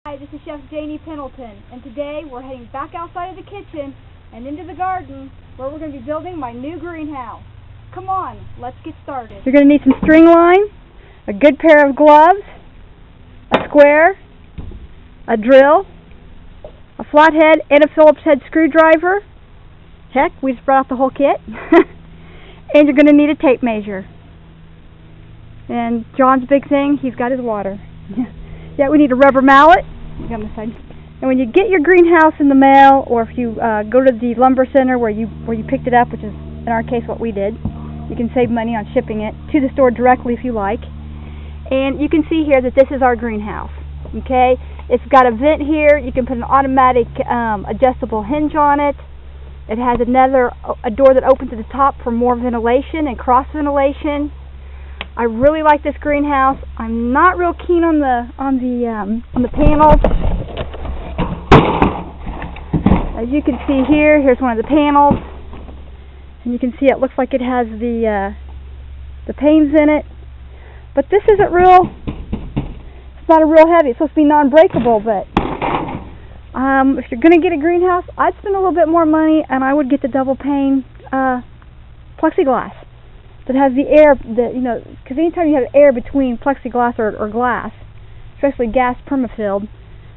Hi, this is Chef Janie Pendleton, and today we're heading back outside of the kitchen and into the garden where we're going to be building my new greenhouse. Come on, let's get started. You're going to need some string line, a good pair of gloves, a square, a drill, a flathead, and a Phillips head screwdriver. Heck, we just brought out the whole kit. And you're going to need a tape measure. And John's big thing, he's got his water. Yeah, we need a rubber mallet. On the side. And when you get your greenhouse in the mail, or if you go to the lumber center where you picked it up, which is in our case what we did, you can save money on shipping it to the store directly if you like. And you can see here that this is our greenhouse. Okay, it's got a vent here. You can put an automatic adjustable hinge on it. It has a door that opens at the top for more ventilation and cross ventilation. I really like this greenhouse. I'm not real keen on the panels. As you can see here, here's one of the panels, and you can see it looks like it has the panes in it. But this isn't real. It's not a real heavy. It's supposed to be non-breakable, but if you're going to get a greenhouse, I'd spend a little bit more money, and I would get the double pane plexiglass that has the air, because anytime you have air between plexiglass or glass, especially gas permafilled,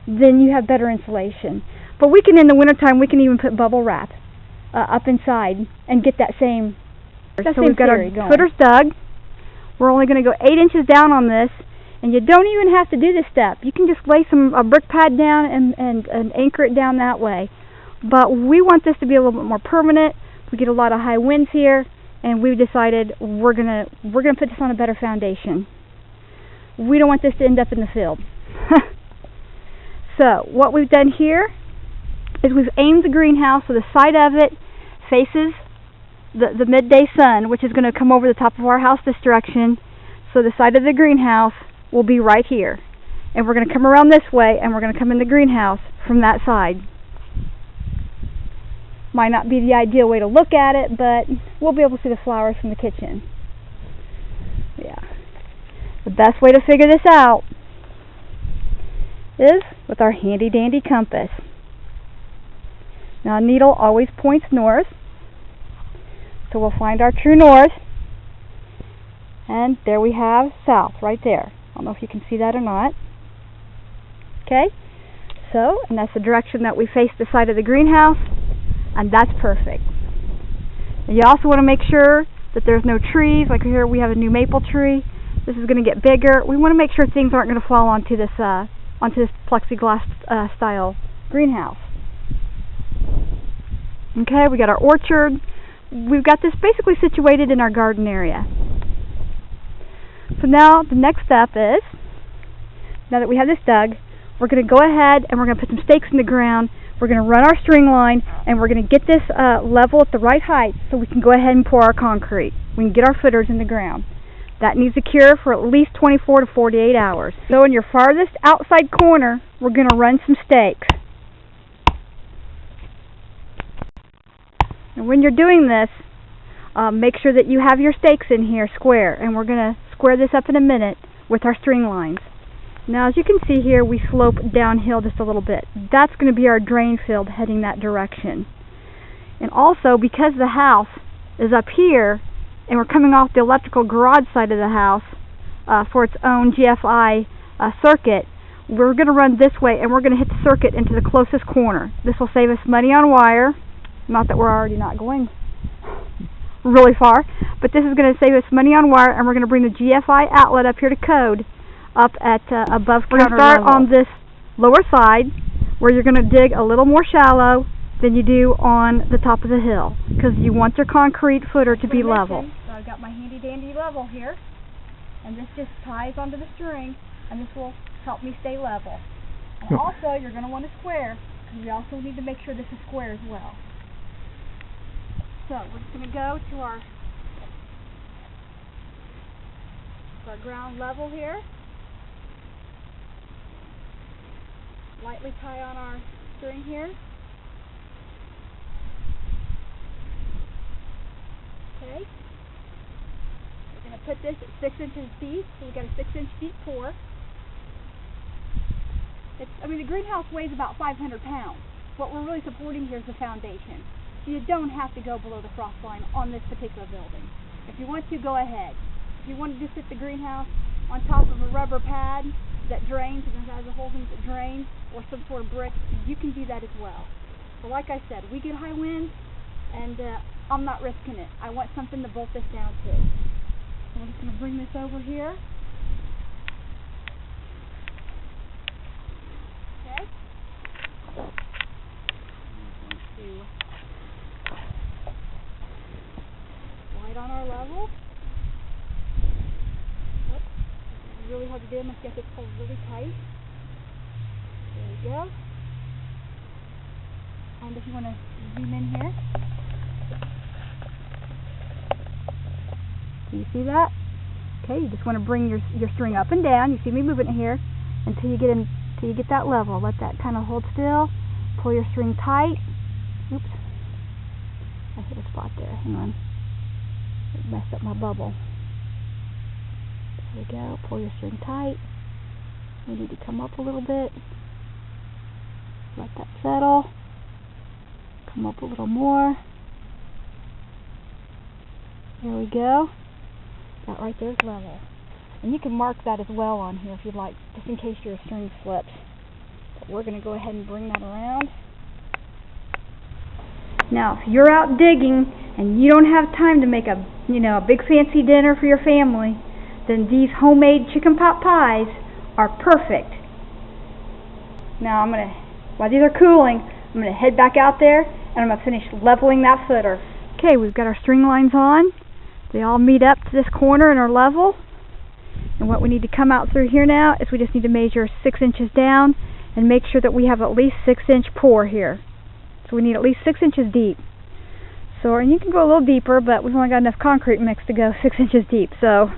then you have better insulation. But we can, in the wintertime, we can even put bubble wrap up inside and get that same. So we've got our footers dug. We're only going to go 8 inches down on this, and you don't even have to do this step. You can just lay a brick pad down and anchor it down that way. But we want this to be a little bit more permanent. We get a lot of high winds here. And we've decided we're gonna put this on a better foundation. We don't want this to end up in the field. So what we've done here is we've aimed the greenhouse so the side of it faces the midday sun, which is going to come over the top of our house this direction. So the side of the greenhouse will be right here, and we're going to come around this way, and we're going to come in the greenhouse from that side. Might not be the ideal way to look at it, but we'll be able to see the flowers from the kitchen. Yeah. The best way to figure this out is with our handy dandy compass. Now a needle always points north, so we'll find our true north, and there we have south right there. I don't know if you can see that or not. Okay, so, and that's the direction that we face the side of the greenhouse. And that's perfect. And you also want to make sure that there's no trees. Like here we have a new maple tree. This is going to get bigger. We want to make sure things aren't going to fall onto this plexiglass style greenhouse. Okay, we got our orchard. We've got this basically situated in our garden area. So now the next step is, now that we have this dug, we're going to go ahead and we're going to put some stakes in the ground. We're going to run our string line, and we're going to get this level at the right height so we can go ahead and pour our concrete. We can get our footers in the ground. That needs to cure for at least 24 to 48 hours. So in your farthest outside corner, we're going to run some stakes. And when you're doing this, make sure that you have your stakes in here square, and we're going to square this up in a minute with our string lines. Now, as you can see here, we slope downhill just a little bit. That's going to be our drain field heading that direction. And also, because the house is up here, and we're coming off the electrical garage side of the house for its own GFI circuit, we're going to run this way, and we're going to hit the circuit into the closest corner. This will save us money on wire. Not that we're already not going really far, but this is going to save us money on wire, and we're going to bring the GFI outlet up here to code. Up at above counter level. We're going to start on this lower side where you're going to dig a little more shallow than you do on the top of the hill, because you want your concrete footer to be level. So I've got my handy dandy level here, and this just ties onto the string, and this will help me stay level. And also you're going to want a square, because we also need to make sure this is square as well. So we're just going to go to our ground level here. Lightly tie on our string here. Okay. We're going to put this at 6 inches deep, so we've got a 6-inch deep pour. The greenhouse weighs about 500 pounds. What we're really supporting here is the foundation. So you don't have to go below the frost line on this particular building. If you want to, go ahead. If you want to just sit the greenhouse on top of a rubber pad that drains, and has a whole thing that drains, or some sort of brick, you can do that as well. So like I said, we get high winds, and I'm not risking it. I want something to bolt this down to. So I'm just going to bring this over here. Okay. I'm going to slide on our level. Oops. It's really hard to do. I must get this pulled really tight. There we go. And if you want to zoom in here. Do you see that? Okay, you just want to bring your string up and down. You see me moving it here until you get that level. Let that kind of hold still. Pull your string tight. Oops. I hit a spot there. Hang on. It messed up my bubble. There we go. Pull your string tight. We need to come up a little bit. Let that settle. Come up a little more. There we go. That right there is level. And you can mark that as well on here if you'd like, just in case your string slips. But we're going to go ahead and bring that around. Now, if you're out digging and you don't have time to make a big fancy dinner for your family, then these homemade chicken pot pies are perfect. Now while these are cooling, I'm going to head back out there and I'm going to finish leveling that footer. Okay, we've got our string lines on. They all meet up to this corner and are level. And what we need to come out through here now is we just need to measure 6 inches down and make sure that we have at least 6-inch pour here. So we need at least 6 inches deep. So, and you can go a little deeper, but we've only got enough concrete mix to go 6 inches deep. So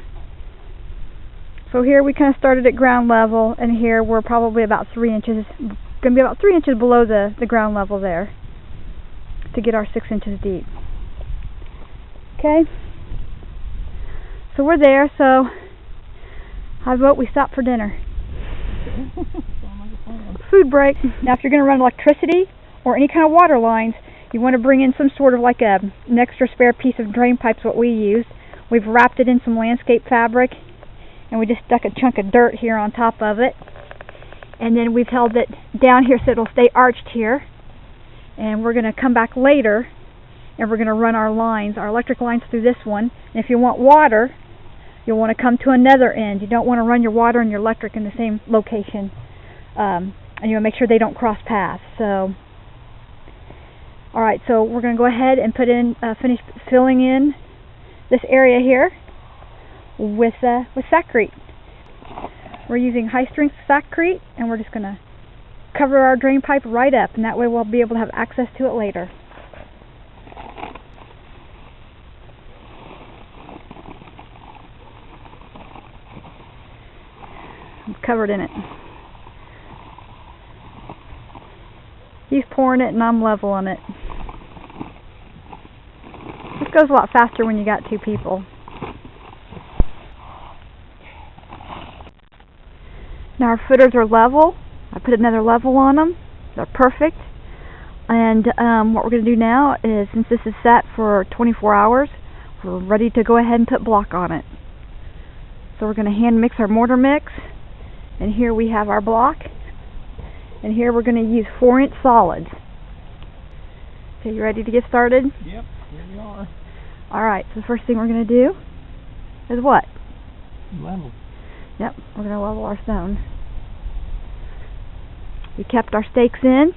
here we kind of started at ground level, and here we're probably about 3 inches, going to be about 3 inches below the ground level there to get our 6 inches deep. Okay. So we're there, so I vote we stop for dinner. Food break. Now if you're going to run electricity or any kind of water lines, you want to bring in some sort of like an extra spare piece of drain pipes, what we used. We've wrapped it in some landscape fabric, and we just stuck a chunk of dirt here on top of it. And then we've held it down here so it'll stay arched here. And we're going to come back later and we're going to run our lines, our electric lines through this one. And if you want water, you'll want to come to another end. You don't want to run your water and your electric in the same location. And you want to make sure they don't cross paths. So, alright, so we're going to go ahead and finish filling in this area here with sackcrete. We're using high strength sackcrete, and we're just going to cover our drain pipe right up, and that way we'll be able to have access to it later. I'm covered in it. He's pouring it and I'm leveling it. This goes a lot faster when you got 2 people. Now our footers are level. I put another level on them. They're perfect. And what we're going to do now is, since this is set for 24 hours, we're ready to go ahead and put block on it. So we're going to hand mix our mortar mix. And here we have our block. And here we're going to use 4-inch solids. Okay, you ready to get started? Yep, here we are. Alright, so the first thing we're going to do is what? Level. Yep, we're going to level our stone. We kept our stakes in.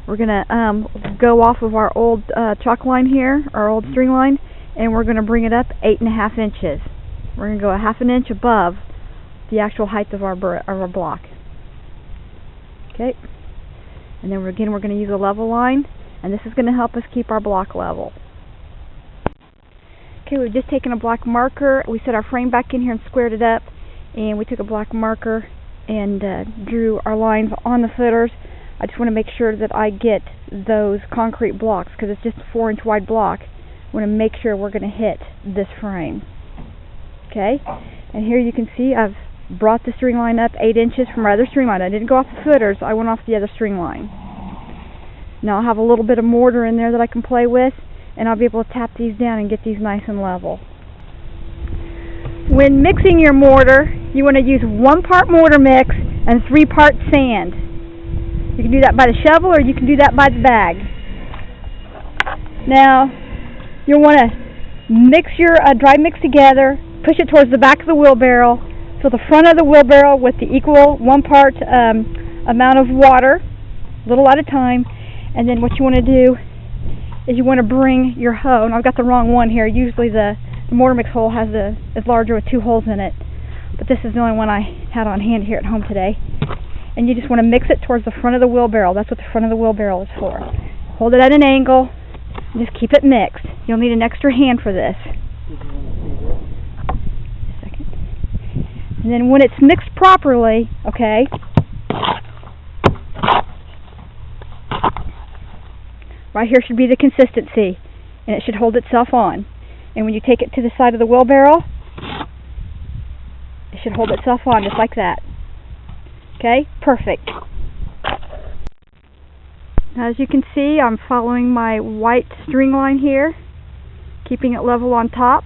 We're going to go off of our old chalk line here, our old string line, and we're going to bring it up 8.5 inches. We're going to go 1/2 inch above the actual height of our block. Okay, and then we're going to use a level line, and this is going to help us keep our block level. Okay, we've just taken a black marker. We set our frame back in here and squared it up, and we took a black marker and drew our lines on the footers. I just want to make sure that I get those concrete blocks, because it's just a 4-inch wide block. I want to make sure we're going to hit this frame. Okay, and here you can see I've brought the string line up 8 inches from my other string line. I didn't go off the footers, I went off the other string line. Now I'll have a little bit of mortar in there that I can play with, and I'll be able to tap these down and get these nice and level. When mixing your mortar, you want to use 1 part mortar mix and 3 parts sand. You can do that by the shovel or you can do that by the bag. Now, you'll want to mix your dry mix together, push it towards the back of the wheelbarrow, fill the front of the wheelbarrow with the equal 1 part amount of water, a little at a time, and then what you want to do is you want to bring your hoe, and I've got the wrong one here, usually the mortar mix hole is larger with 2 holes in it, but this is the only one I had on hand here at home today. And you just want to mix it towards the front of the wheelbarrow. That's what the front of the wheelbarrow is for. Hold it at an angle, and just keep it mixed. You'll need an extra hand for this. Just a second. And then when it's mixed properly, okay, right here should be the consistency, and it should hold itself on. And when you take it to the side of the wheelbarrow, it should hold itself on just like that. Okay, perfect. Now, as you can see, I'm following my white string line here, keeping it level on top,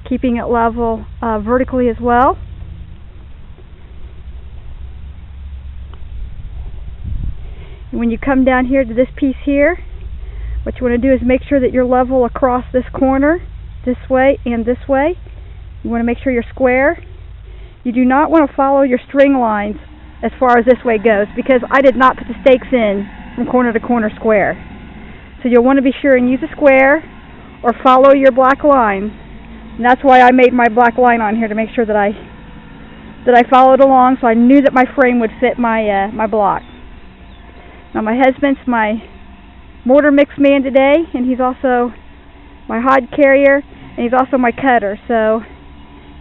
keeping it level vertically as well. And when you come down here to this piece here, what you want to do is make sure that you're level across this corner, this way and this way. You want to make sure you're square. You do not want to follow your string lines as far as this way goes, because I did not put the stakes in from corner to corner square. So you'll want to be sure and use a square or follow your black line. And that's why I made my black line on here, to make sure that I followed along, so I knew that my frame would fit my my block. Now my husband's my mortar mix man today, and he's also my hod carrier, and he's also my cutter. So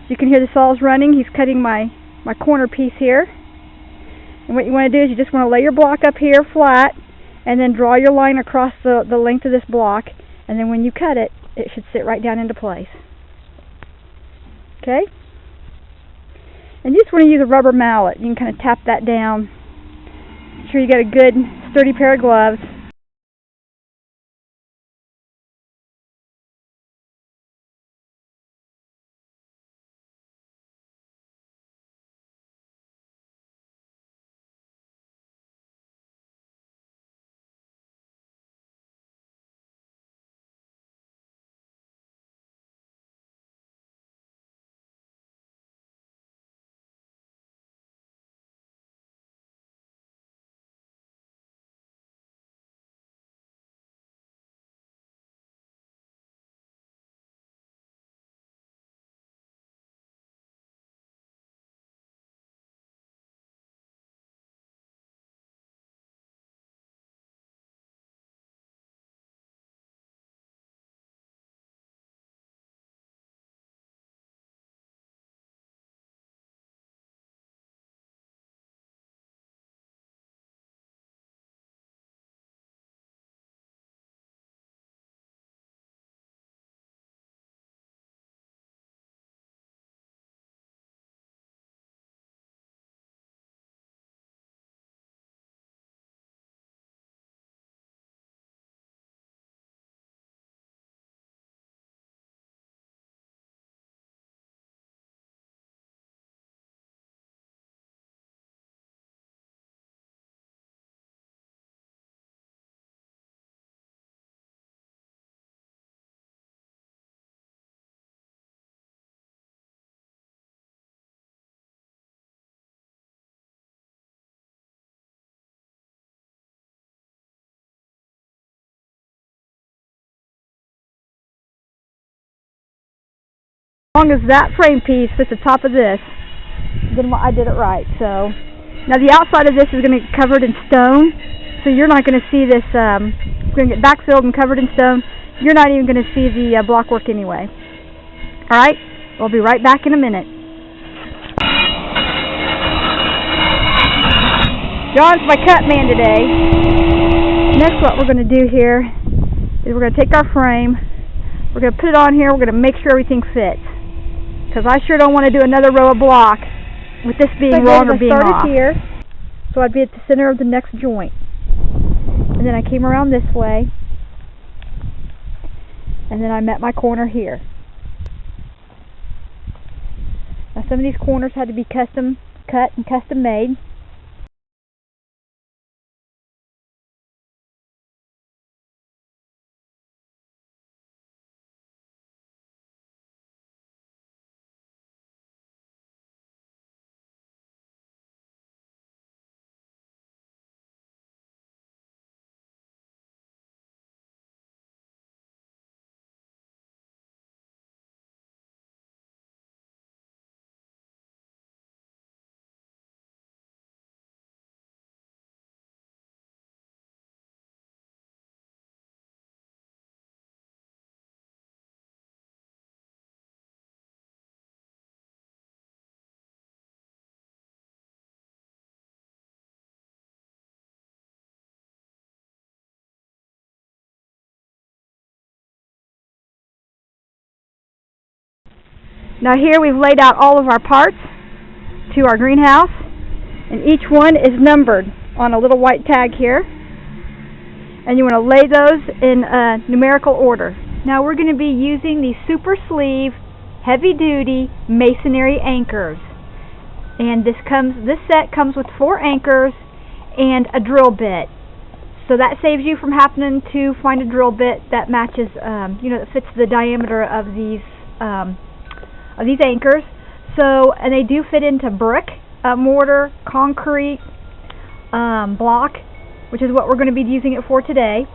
as you can hear the saws running, he's cutting my corner piece here. And what you want to do is you just want to lay your block up here flat, and then draw your line across the length of this block, and then when you cut it, it should sit right down into place. Okay? And you just want to use a rubber mallet. You can kind of tap that down. Make sure you got a good sturdy pair of gloves. As long as that frame piece fits the top of this, then I did it right. So now the outside of this is going to be covered in stone, so you're not going to see this. It's going to get backfilled and covered in stone. You're not even going to see the block work anyway. All right, we'll be right back in a minute. John's my cut man today. Next, what we're going to do here is we're going to take our frame, we're going to put it on here, we're going to make sure everything fits. Because I sure don't want to do another row of block with this being wrong or being off. I started here, so I'd be at the center of the next joint. And then I came around this way, and then I met my corner here. Now some of these corners had to be custom cut and custom made. Now here we've laid out all of our parts to our greenhouse, and each one is numbered on a little white tag here, and you want to lay those in numerical order. Now we're going to be using these super sleeve heavy duty masonry anchors, and this set comes with 4 anchors and a drill bit, so that saves you from having to find a drill bit that matches that fits the diameter of these anchors. So, and they do fit into brick, mortar, concrete, block, which is what we're going to be using it for today.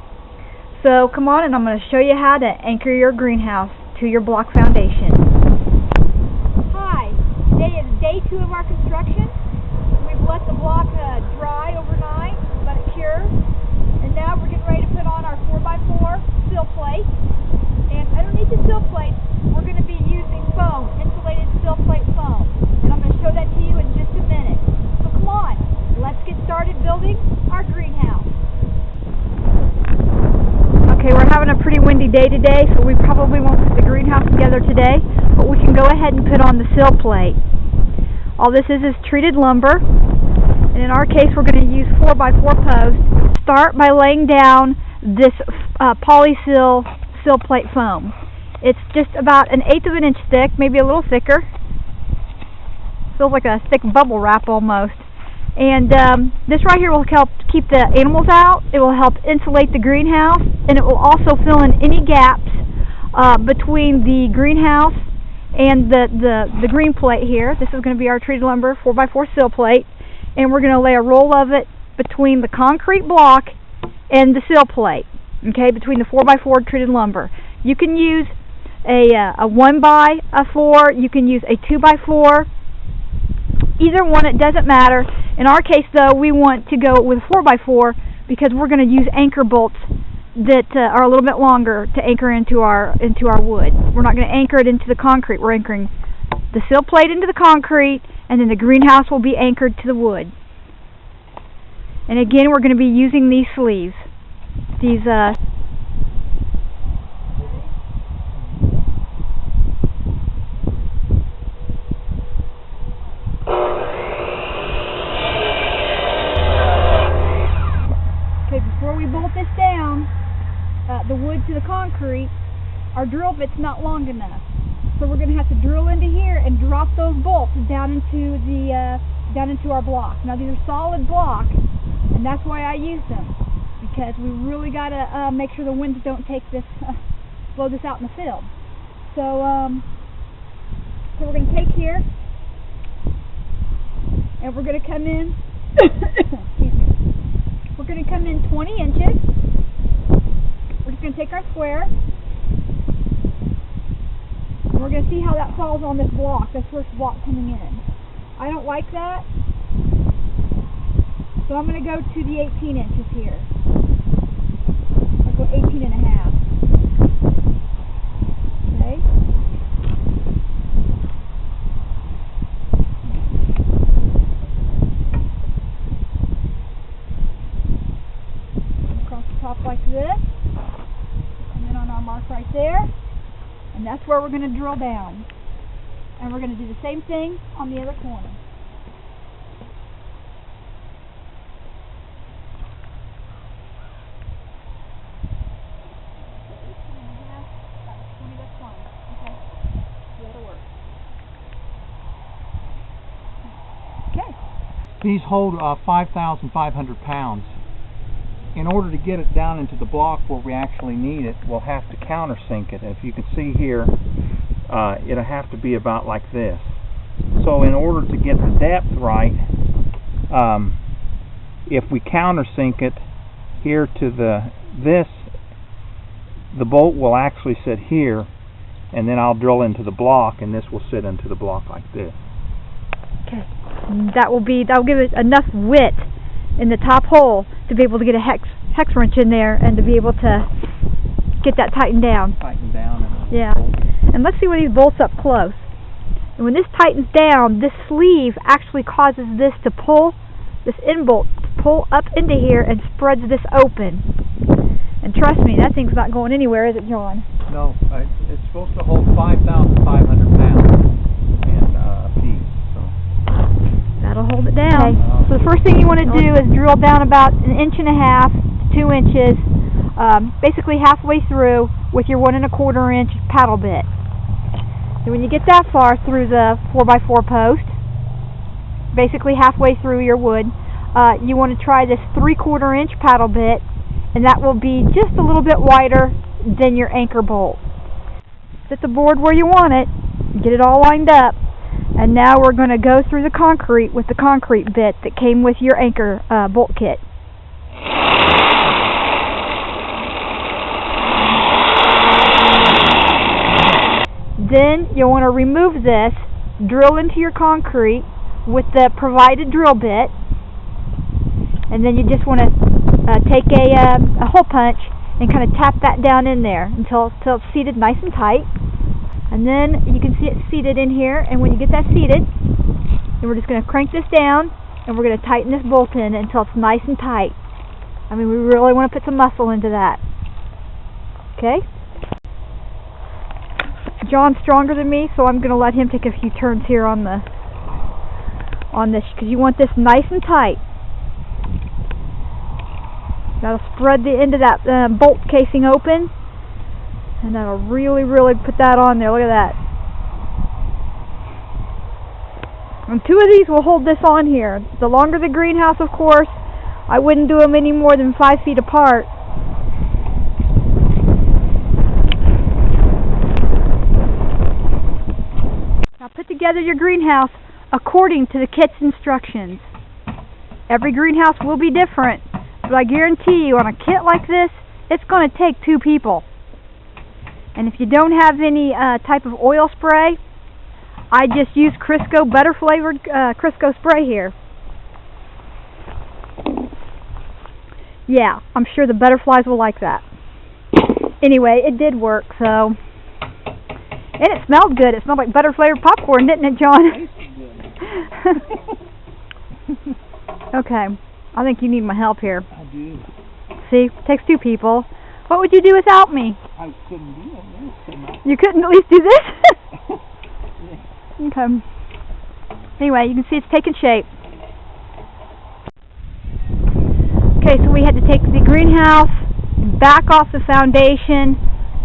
So come on, and I'm going to show you how to anchor your greenhouse to your block foundation. Hi, today is day 2 of our construction. We've let the block dry overnight, let it cure, and now we're getting ready to put on our 4x4 sill plate. And underneath the sill plate, we're going to be using foam, insulated sill plate foam. And I'm going to show that to you in just a minute. So come on, let's get started building our greenhouse. Okay, we're having a pretty windy day today, so we probably won't put the greenhouse together today, but we can go ahead and put on the sill plate. All this is treated lumber, and in our case we're going to use 4x4 posts. Start by laying down this polysil sill plate foam. It's just about 1/8 of an inch thick, maybe a little thicker. Feels like a thick bubble wrap almost. And this right here will help keep the animals out. It will help insulate the greenhouse, and it will also fill in any gaps between the greenhouse and the green plate here. This is going to be our treated lumber 4x4 sill plate, and we're going to lay a roll of it between the concrete block and the sill plate. Okay, between the 4x4 treated lumber. You can use a 1x4, you can use a 2x4, either one, it doesn't matter. In our case though, we want to go with a 4x4 because we're going to use anchor bolts that are a little bit longer to anchor into our wood. We're not going to anchor it into the concrete. We're anchoring the sill plate into the concrete, and then the greenhouse will be anchored to the wood. And again, we're going to be using these sleeves. These before we bolt this down, the wood to the concrete, our drill bit's not long enough, so we're going to have to drill into here and drop those bolts down into our block. Now these are solid block, and that's why I use them, because we really got to make sure the winds don't take this, blow this out in the field. So we're going to take here, and we're going to come in. Excuse me. We're going to come in 20 inches. We're just going to take our square, and we're going to see how that falls on this block, this first block coming in. I don't like that, so I'm going to go to the 18 inches here. I'll go 18 and a half. Okay. Across the top like this. And then on our mark right there. And that's where we're going to drill down. And we're going to do the same thing on the other corner. These hold 5,500 pounds. In order to get it down into the block where we actually need it, we'll have to countersink it. If you can see here, it'll have to be about like this. So in order to get the depth right, if we countersink it here to the bolt will actually sit here, and then I'll drill into the block, and this will sit into the block like this. Okay, that'll give it enough width in the top hole to be able to get a hex wrench in there and to be able to get that tightened down. Tighten down. And yeah. And let's see one of these bolts up close. And when this tightens down, this sleeve actually causes this to pull, this end bolt to pull up into here and spreads this open. And trust me, that thing's not going anywhere, is it, John? No, it's supposed to hold 5,500 pounds in a piece. So. That'll hold it down. Okay. So the first thing you want to do is drill down about 1.5 inches to 2 inches, basically halfway through with your 1 1/4 inch paddle bit. And when you get that far through the 4x4 post, basically halfway through your wood, you want to try this 3/4 inch paddle bit, and that will be just a little bit wider than your anchor bolt. Set the board where you want it, get it all lined up, and now we're going to go through the concrete with the concrete bit that came with your anchor bolt kit. Then you'll want to remove this, drill into your concrete with the provided drill bit, and then you just want to take a hole punch and kind of tap that down in there until it's seated nice and tight. And then you can see it seated in here, and when you get that seated, then we're just going to crank this down and we're going to tighten this bolt in until it's nice and tight. I mean, we really want to put some muscle into that. Okay? John's stronger than me, so I'm going to let him take a few turns here on this, because you want this nice and tight. That'll spread the end of that bolt casing open, and that'll really, really put that on there. Look at that. And 2 of these will hold this on here. The longer the greenhouse, of course, I wouldn't do them any more than 5 feet apart. Now put together your greenhouse according to the kit's instructions. Every greenhouse will be different, but I guarantee you on a kit like this, it's going to take 2 people. And if you don't have any type of oil spray, I just use Crisco butter flavored Crisco spray here. Yeah, I'm sure the butterflies will like that. Anyway, it did work, so. And it smelled good. It smelled like butter flavored popcorn, didn't it, John? Okay, I think you need my help here. I do. See, it takes 2 people. What would you do without me? I couldn't do it. You couldn't at least do this? Okay. Anyway, you can see it's taking shape. Okay, so we had to take the greenhouse, back off the foundation,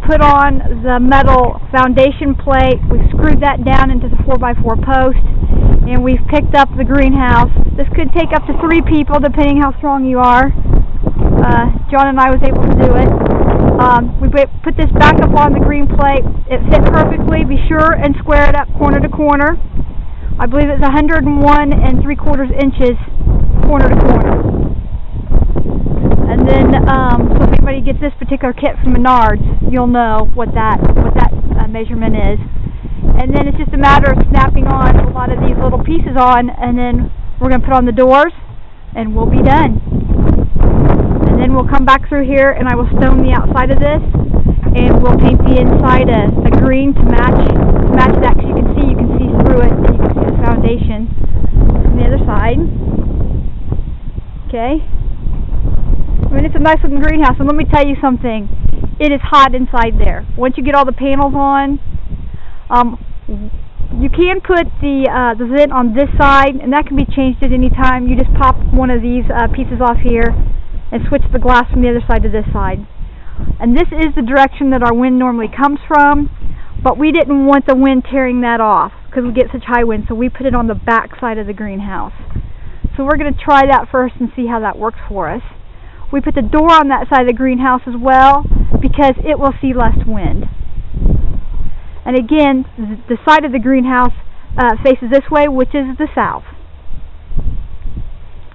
put on the metal foundation plate. We screwed that down into the 4x4 post, and we've picked up the greenhouse. This could take up to 3 people depending how strong you are. John and I was able to do it. We put this back up on the green plate. It fit perfectly. Be sure and square it up corner to corner. I believe it's 101 3/4 inches corner to corner. And then, so if anybody gets this particular kit from Menards, you'll know what that measurement is. And then it's just a matter of snapping on a lot of these little pieces on, and then we're going to put on the doors, and we'll be done. And then we'll come back through here, and I will stone the outside of this, and we'll paint the inside a green to match that, because you can see through it, and you can see the foundation from the other side. Okay. I mean, it's a nice looking greenhouse, and let me tell you something. It is hot inside there. Once you get all the panels on, you can put the vent on this side, and that can be changed at any time. You just pop one of these pieces off here and switch the glass from the other side to this side. And this is the direction that our wind normally comes from, but we didn't want the wind tearing that off because we get such high wind, so we put it on the back side of the greenhouse. So we're going to try that first and see how that works for us. We put the door on that side of the greenhouse as well because it will see less wind. And again, the side of the greenhouse faces this way, which is the south.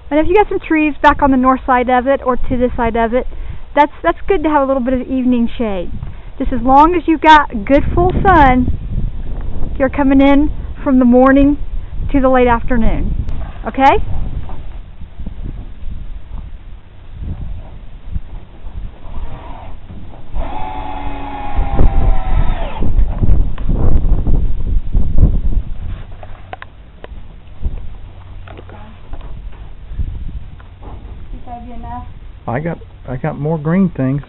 And if you got some trees back on the north side of it or to this side of it, that's good to have a little bit of evening shade. Just as long as you've got good full sun, you're coming in from the morning to the late afternoon. Okay? Enough. I got more green things.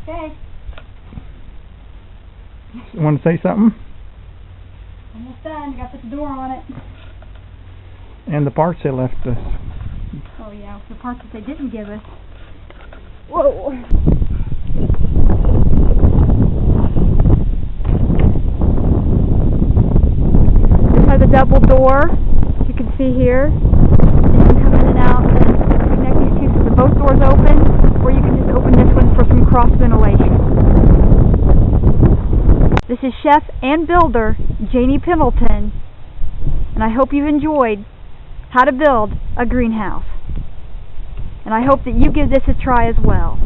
Okay. You want to say something? Almost done. You got to put the door on it. And the parts they left us. Oh yeah, the parts that they didn't give us. Whoa. The double door, you can see here. You can come in and out and connect these two so that both doors open, or you can just open this one for some cross ventilation. This is chef and builder Janie Pendleton, and I hope you've enjoyed how to build a greenhouse. And I hope that you give this a try as well.